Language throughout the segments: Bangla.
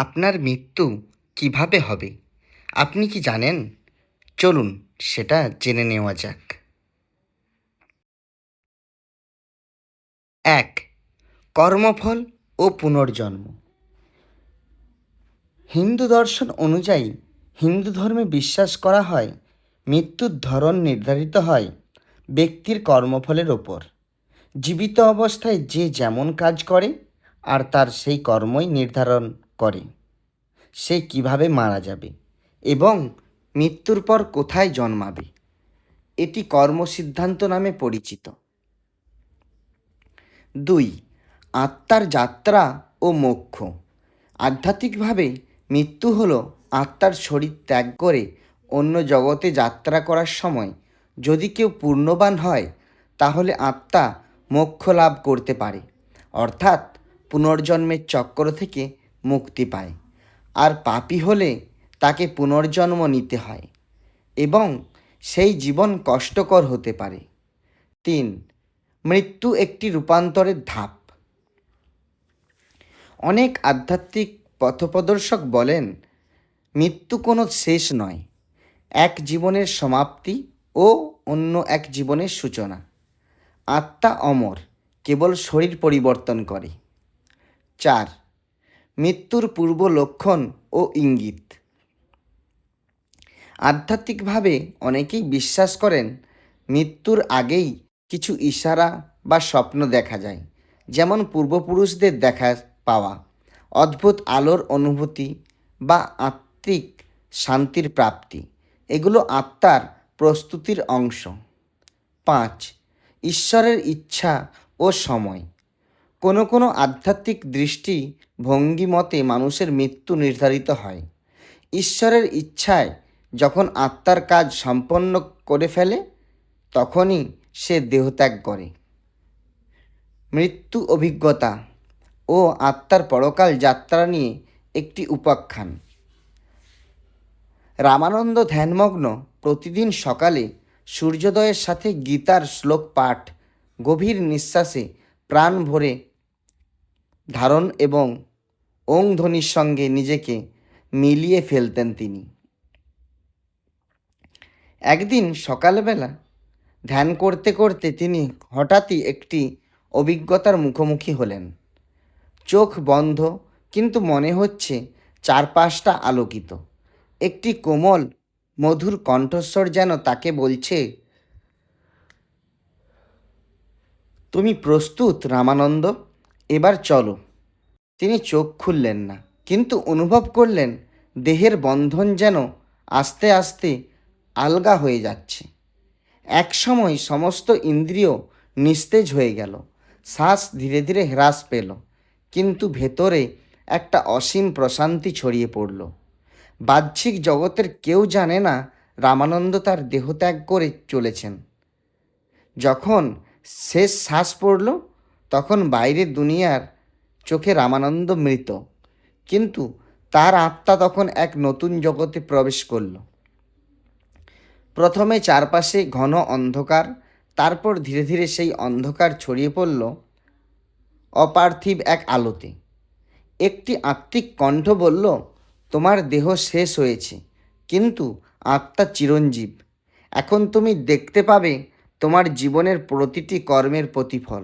আপনার মৃত্যু কিভাবে হবে আপনি কি জানেন? চলুন সেটা জেনে নেওয়া যাক। ১. কর্মফল ও পুনর্জন্ম। হিন্দু দর্শন অনুযায়ী হিন্দু ধর্মে বিশ্বাস করা হয় মৃত্যুর ধরন নির্ধারিত হয় ব্যক্তির কর্মফলের ওপর। জীবিত অবস্থায় যে যেমন কাজ করে আর তার সেই কর্মই নির্ধারণ করে সে কিভাবে মারা যাবে এবং মৃত্যুর পর কোথায় জন্মাবে। এটি কর্মসিদ্ধান্ত নামে পরিচিত। ২. আত্মার যাত্রা ও মোক্ষ। আধ্যাত্মিকভাবে মৃত্যু হল আত্মার শরীর ত্যাগ করে অন্য জগতে যাত্রা করার সময় যদি কেউ পূর্ণবান হয় তাহলে আত্মা মোক্ষ লাভ করতে পারে, অর্থাৎ পুনর্জন্মের চক্র থেকে মুক্তি পায়। আর পাপী হলে তাকে পুনর্জন্ম নিতে হয় এবং সেই জীবন কষ্টকর হতে পারে। ৩. মৃত্যু একটি রূপান্তরের ধাপ। অনেক আধ্যাত্মিক পথপ্রদর্শক বলেন মৃত্যু কোনো শেষ নয়, এক জীবনের সমাপ্তি ও অন্য এক জীবনের সূচনা। আত্মা অমর, কেবল শরীর পরিবর্তন করে। ৪. মৃত্যুর পূর্ব লক্ষণ ও ইঙ্গিত। আধ্যাত্মিকভাবে অনেকেই বিশ্বাস করেন মৃত্যুর আগেই কিছু ইশারা বা স্বপ্ন দেখা যায়, যেমন পূর্বপুরুষদের দেখা পাওয়া, অদ্ভুত আলোর অনুভূতি বা আত্মিক শান্তির প্রাপ্তি। এগুলো আত্মার প্রস্তুতির অংশ। ৫. ঈশ্বরের ইচ্ছা ও সময়। কোনো কোনো আধ্যাত্মিক দৃষ্টি ভঙ্গি মতে মানুষের মৃত্যু নির্ধারিত হয় ঈশ্বরের ইচ্ছায়। যখন আত্মার কাজ সম্পন্ন করে ফেলে তখনই সে দেহত্যাগ করে। মৃত্যু অভিজ্ঞতা ও আত্মার পরকাল যাত্রা নিয়ে একটি উপাখ্যান। রামানন্দ ধ্যানমগ্ন প্রতিদিন সকালে সূর্যোদয়ের সাথে গীতার শ্লোক পাঠ, গভীর নিঃশ্বাসে প্রাণ ভরে ধারণ এবং ওং ধ্বনির সঙ্গে নিজেকে মিলিয়ে ফেলতেন তিনি। একদিন সকালবেলা ধ্যান করতে করতে তিনি হঠাৎই একটি অভিজ্ঞতার মুখোমুখি হলেন। চোখ বন্ধ, কিন্তু মনে হচ্ছে চারপাশটা আলোকিত। একটি কোমল মধুর কণ্ঠস্বর যেন তাকে বলছে, তুমি প্রস্তুত রামানন্দ, এবার চলো। তিনি চোখ খুললেন না, কিন্তু অনুভব করলেন দেহের বন্ধন যেন আস্তে আস্তে আলগা হয়ে যাচ্ছে। এক সময় সমস্ত ইন্দ্রিয় নিস্তেজ হয়ে গেল, শ্বাস ধীরে ধীরে হ্রাস পেল, কিন্তু ভেতরে একটা অসীম প্রশান্তি ছড়িয়ে পড়ল। বাহ্যিক জগতের কেউ জানে না রামানন্দ তার দেহত্যাগ করে চলেছেন। যখন শেষ শ্বাস পড়ল তখন বাইরের দুনিয়ার চোখে রামানন্দ মৃত, কিন্তু তার আত্মা তখন এক নতুন জগতে প্রবেশ করল। প্রথমে চারপাশে ঘন অন্ধকার, তারপর ধীরে ধীরে সেই অন্ধকার ছড়িয়ে পড়ল অপার্থিব এক আলোতে। একটি আত্মিক কণ্ঠ বলল, তোমার দেহ শেষ হয়েছে, কিন্তু আত্মা চিরঞ্জীব। এখন তুমি দেখতে পাবে তোমার জীবনের প্রতিটি কর্মের প্রতিফল।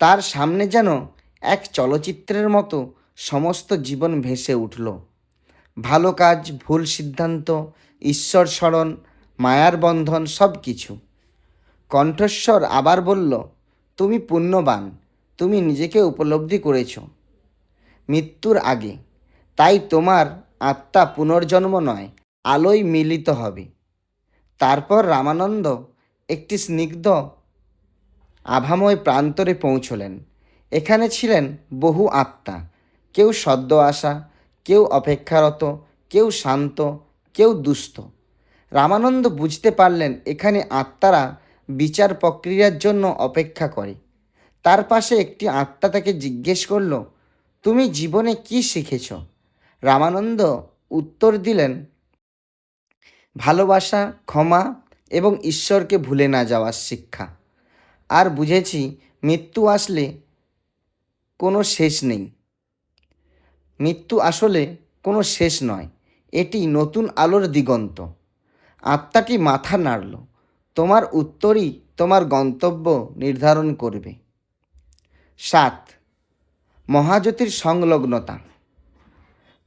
তার সামনে যেন এক চলচ্চিত্রের মতো সমস্ত জীবন ভেসে উঠল। ভালো কাজ, ভুল সিদ্ধান্ত, ঈশ্বর স্মরণ, মায়ার বন্ধন, সব কিছু। কণ্ঠস্বর আবার বলল, তুমি পুণ্যবান, তুমি নিজেকে উপলব্ধি করেছ মৃত্যুর আগে, তাই তোমার আত্মা পুনর্জন্ম নয়, আলোয় মিলিত হবে। তারপর রামানন্দ একটি স্নিগ্ধ আভাময় প্রান্তরে পৌঁছলেন। এখানে ছিলেন বহু আত্মা, কেউ সদ্য আসা, কেউ অপেক্ষারত, কেউ শান্ত, কেউ দুস্থ। রামানন্দ বুঝতে পারলেন এখানে আত্মারা বিচার প্রক্রিয়ার জন্য অপেক্ষা করে। তার পাশে একটি আত্মা তাকে জিজ্ঞেস করল, তুমি জীবনে কি শিখেছ? রামানন্দ উত্তর দিলেন, ভালোবাসা, ক্ষমা এবং ঈশ্বরকে ভুলে না যাওয়ার শিক্ষা। আর বুঝেছি মৃত্যু আসলে কোনো শেষ নেই, মৃত্যু আসলে কোনো শেষ নয়, এটি নতুন আলোর দিগন্ত। আত্মাটি মাথা নাড়ল, তোমার উত্তরই তোমার গন্তব্য নির্ধারণ করবে। 7. মহাজ্যোতির সংলগ্নতা।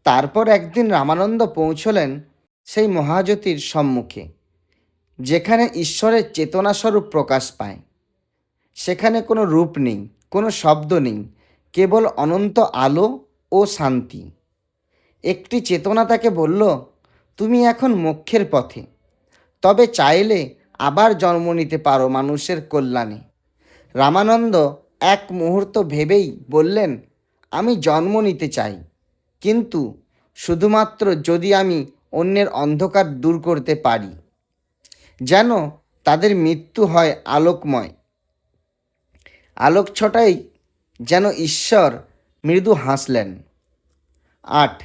তারপর একদিন রামানন্দ পৌঁছলেন সেই মহাজ্যোতির সম্মুখে, যেখানে ঈশ্বরের চেতনাস্বরূপ প্রকাশ পায়। সেখানে কোনো রূপ নেই, কোনো শব্দ নেই, কেবল অনন্ত আলো ও শান্তি। একটি চেতনা তাকে বলল, তুমি এখন মোক্ষের পথে, তবে চাইলে আবার জন্ম নিতে পারো মানুষের কল্যাণে। রামানন্দ এক মুহূর্ত ভেবেই বললেন, আমি জন্ম নিতে চাই, কিন্তু শুধুমাত্র যদি আমি অন্যের অন্ধকার দূর করতে পারি, যেন তাদের মৃত্যু হয় আলোকময়। আলোক ছটাই যেন ঈশ্বর মৃদু হাসলেন। 8.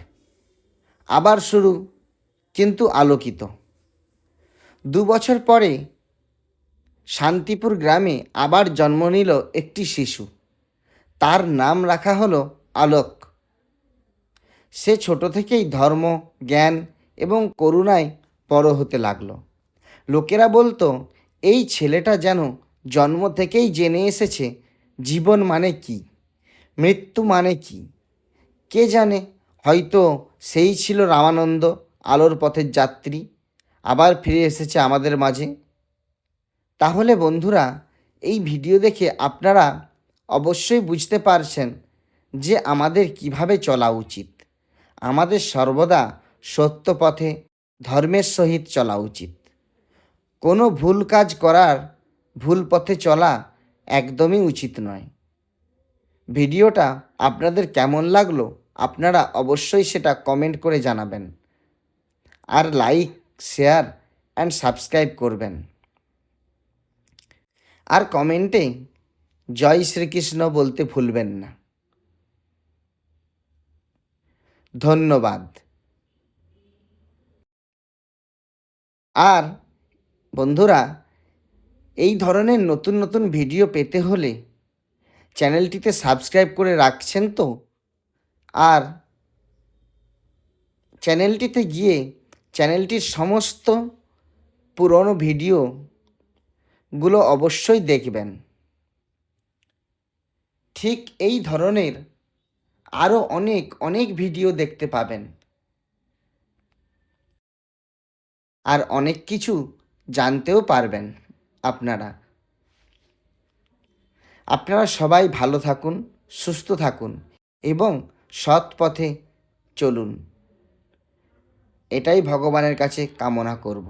আবার শুরু, কিন্তু আলোকিত। 2 বছর পরে শান্তিপুর গ্রামে আবার জন্ম নিল একটি শিশু। তার নাম রাখা হলো আলোক। সে ছোট থেকেই ধর্ম, জ্ঞান এবং করুণায় বড় হতে লাগলো। লোকেরা বলতো, এই ছেলেটা যেন জন্ম থেকেই জেনে এসেছে জীবন মানে কি, মৃত্যু মানে কি। কে জানে, হয়তো সেই ছিল রামানন্দ, আলোর পথের যাত্রী, আবার ফিরে এসেছে আমাদের মাঝে। তাহলে বন্ধুরা, এই ভিডিও দেখে আপনারা অবশ্যই বুঝতে পারছেন যে আমাদের কিভাবে চলা উচিত। আমাদের সর্বদা সত্য পথে, ধর্মের সহিত চলা উচিত। কোনো ভুল কাজ করার, ভুল পথে চলা একদমই উচিত নয়। ভিডিওটা আপনাদের কেমন লাগলো আপনারা অবশ্যই সেটা কমেন্ট করে জানাবেন, আর লাইক, শেয়ার অ্যান্ড সাবস্ক্রাইব করবেন। আর কমেন্টে জয় শ্রীকৃষ্ণ বলতে ভুলবেন না। ধন্যবাদ। আর বন্ধুরা, এই ধরনের নতুন নতুন ভিডিও পেতে হলে চ্যানেলটিতে সাবস্ক্রাইব করে রাখছেন তো? আর চ্যানেলটিতে গিয়ে চ্যানেলটির সমস্ত পুরনো ভিডিওগুলো অবশ্যই দেখবেন। ঠিক এই ধরনের আরও অনেক অনেক ভিডিও দেখতে পাবেন, আর অনেক কিছু জানতেও পারবেন আপনারা। আপনারা সবাই ভালো থাকুন, সুস্থ থাকুন এবং সৎ পথে চলুন, এটাই ভগবানের কাছে কামনা করব।